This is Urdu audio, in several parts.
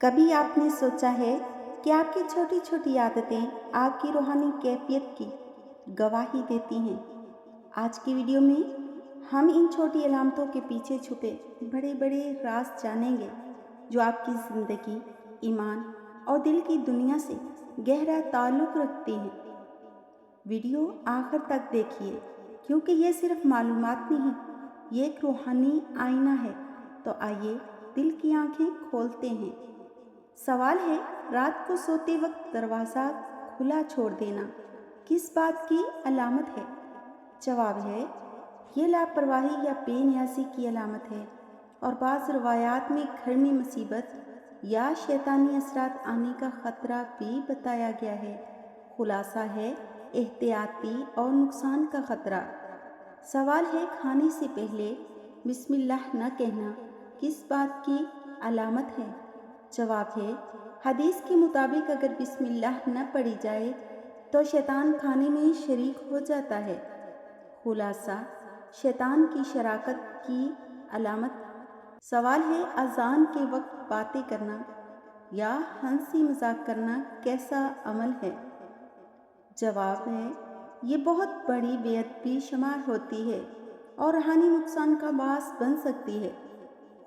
کبھی آپ نے سوچا ہے کہ آپ کی چھوٹی چھوٹی عادتیں آپ کی روحانی کیفیت کی گواہی دیتی ہیں؟ آج کی ویڈیو میں ہم ان چھوٹی علامتوں کے پیچھے چھپے بڑے بڑے راز جانیں گے جو آپ کی زندگی، ایمان اور دل کی دنیا سے گہرا تعلق رکھتے ہیں۔ ویڈیو آخر تک دیکھیے کیونکہ یہ صرف معلومات نہیں، یہ ایک روحانی آئینہ ہے۔ تو آئیے دل کی آنکھیں کھولتے ہیں۔ سوال ہے، رات کو سوتے وقت دروازہ کھلا چھوڑ دینا کس بات کی علامت ہے؟ جواب ہے، یہ لاپرواہی یا بے نیازی کی علامت ہے، اور بعض روایات میں گھر میں مصیبت یا شیطانی اثرات آنے کا خطرہ بھی بتایا گیا ہے۔ خلاصہ ہے، احتیاطی اور نقصان کا خطرہ۔ سوال ہے، کھانے سے پہلے بسم اللہ نہ کہنا کس بات کی علامت ہے؟ جواب ہے، حدیث کے مطابق اگر بسم اللہ نہ پڑھی جائے تو شیطان کھانے میں شریک ہو جاتا ہے۔ خلاصہ، شیطان کی شراکت کی علامت۔ سوال ہے، اذان کے وقت باتیں کرنا یا ہنسی مذاق کرنا کیسا عمل ہے؟ جواب ہے، یہ بہت بڑی بے ادبی شمار ہوتی ہے اور روحانی نقصان کا باعث بن سکتی ہے۔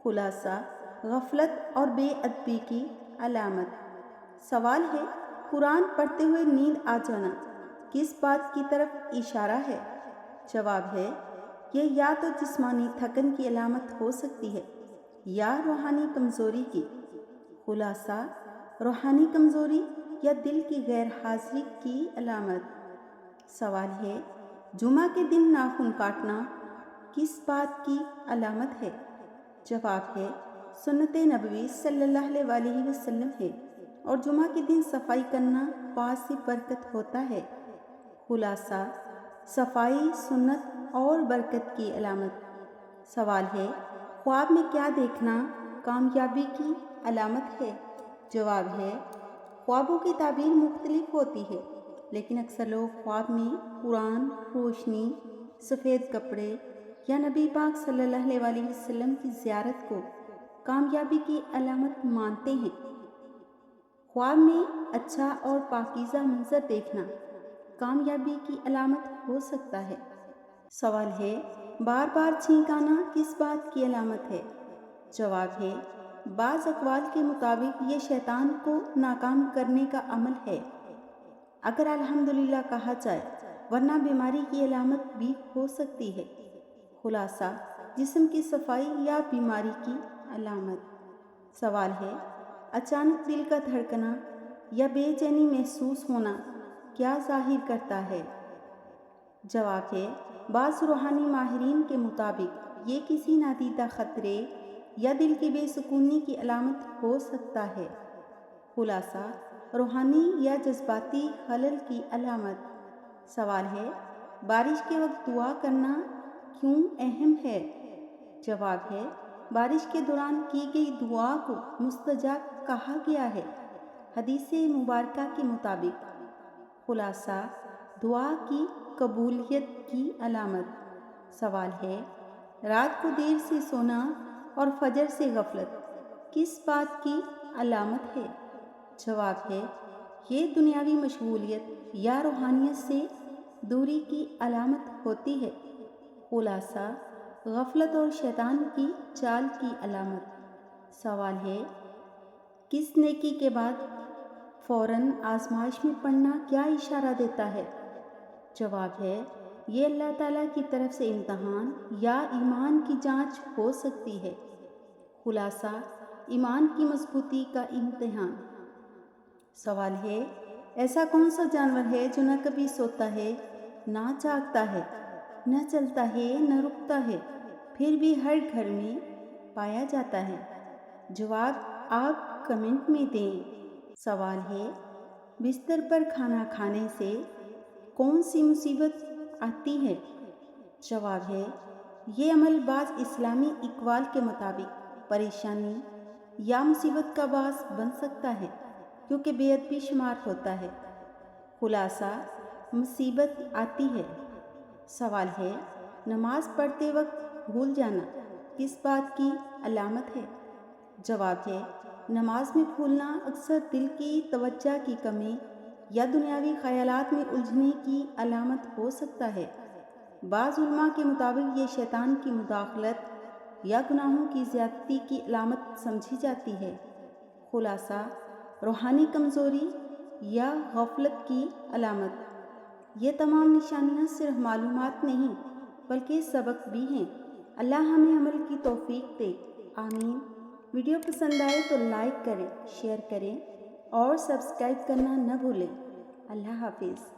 خلاصہ، غفلت اور بے ادبی کی علامت۔ سوال ہے، قرآن پڑھتے ہوئے نیند آ جانا کس بات کی طرف اشارہ ہے؟ جواب ہے، یہ یا تو جسمانی تھکن کی علامت ہو سکتی ہے یا روحانی کمزوری کی۔ خلاصہ، روحانی کمزوری یا دل کی غیر حاضری کی علامت۔ سوال ہے، جمعہ کے دن ناخن کاٹنا کس بات کی علامت ہے؟ جواب ہے، سنت نبوی صلی اللہ علیہ وسلم ہے، اور جمعہ کے دن صفائی کرنا باعث برکت ہوتا ہے۔ خلاصہ، صفائی سنت اور برکت کی علامت۔ سوال ہے، خواب میں کیا دیکھنا کامیابی کی علامت ہے؟ جواب ہے، خوابوں کی تعبیر مختلف ہوتی ہے، لیکن اکثر لوگ خواب میں قرآن، روشنی، سفید کپڑے یا نبی پاک صلی اللہ علیہ وسلم کی زیارت کو کامیابی کی علامت مانتے ہیں۔ خواب میں اچھا اور پاکیزہ منظر دیکھنا کامیابی کی علامت ہو سکتا ہے۔ سوال ہے، بار بار چھینک آنا کس بات کی علامت ہے؟ جواب ہے، بعض اقوال کے مطابق یہ شیطان کو ناکام کرنے کا عمل ہے، اگر الحمدللہ کہا جائے، ورنہ بیماری کی علامت بھی ہو سکتی ہے۔ خلاصہ، جسم کی صفائی یا بیماری کی علامت۔ سوال ہے، اچانک دل کا دھڑکنا یا بے چینی محسوس ہونا کیا ظاہر کرتا ہے؟ جواب ہے، بعض روحانی ماہرین کے مطابق یہ کسی نادیدہ خطرے یا دل کی بے سکونی کی علامت ہو سکتا ہے۔ خلاصہ، روحانی یا جذباتی خلل کی علامت۔ سوال ہے، بارش کے وقت دعا کرنا کیوں اہم ہے؟ جواب ہے، بارش کے دوران کی گئی دعا کو مستجاب کہا گیا ہے، حدیث مبارکہ کے مطابق۔ خلاصہ، دعا کی قبولیت کی علامت۔ سوال ہے، رات کو دیر سے سونا اور فجر سے غفلت کس بات کی علامت ہے؟ جواب ہے، یہ دنیاوی مشغولیت یا روحانیت سے دوری کی علامت ہوتی ہے۔ خلاصہ، غفلت اور شیطان کی چال کی علامت۔ سوال ہے، کس نیکی کے بعد فوراً آزمائش میں پڑنا کیا اشارہ دیتا ہے؟ جواب ہے، یہ اللہ تعالیٰ کی طرف سے امتحان یا ایمان کی جانچ ہو سکتی ہے۔ خلاصہ، ایمان کی مضبوطی کا امتحان۔ سوال ہے، ایسا کون سا جانور ہے جو نہ کبھی سوتا ہے، نہ جاگتا ہے، نہ چلتا ہے، نہ رکتا ہے، پھر بھی ہر گھر میں پایا جاتا ہے؟ جواب آپ کمنٹ میں دیں۔ سوال ہے، بستر پر کھانا کھانے سے کون سی مصیبت آتی ہے؟ جواب ہے، یہ عمل بعض اسلامی اقوال کے مطابق پریشانی یا مصیبت کا باعث بن سکتا ہے، کیونکہ بے ادبی شمار ہوتا ہے۔ خلاصہ، مصیبت آتی ہے۔ سوال ہے، نماز پڑھتے وقت بھول جانا کس بات کی علامت ہے؟ جواب ہے، نماز میں بھولنا اکثر دل کی توجہ کی کمی یا دنیاوی خیالات میں الجھنے کی علامت ہو سکتا ہے۔ بعض علماء کے مطابق یہ شیطان کی مداخلت یا گناہوں کی زیادتی کی علامت سمجھی جاتی ہے۔ خلاصہ، روحانی کمزوری یا غفلت کی علامت۔ یہ تمام نشانیاں صرف معلومات نہیں بلکہ سبق بھی ہیں۔ اللہ ہمیں عمل کی توفیق دے، آمین۔ ویڈیو پسند آئے تو لائک کریں، شیئر کریں اور سبسکرائب کرنا نہ بھولیں۔ اللہ حافظ۔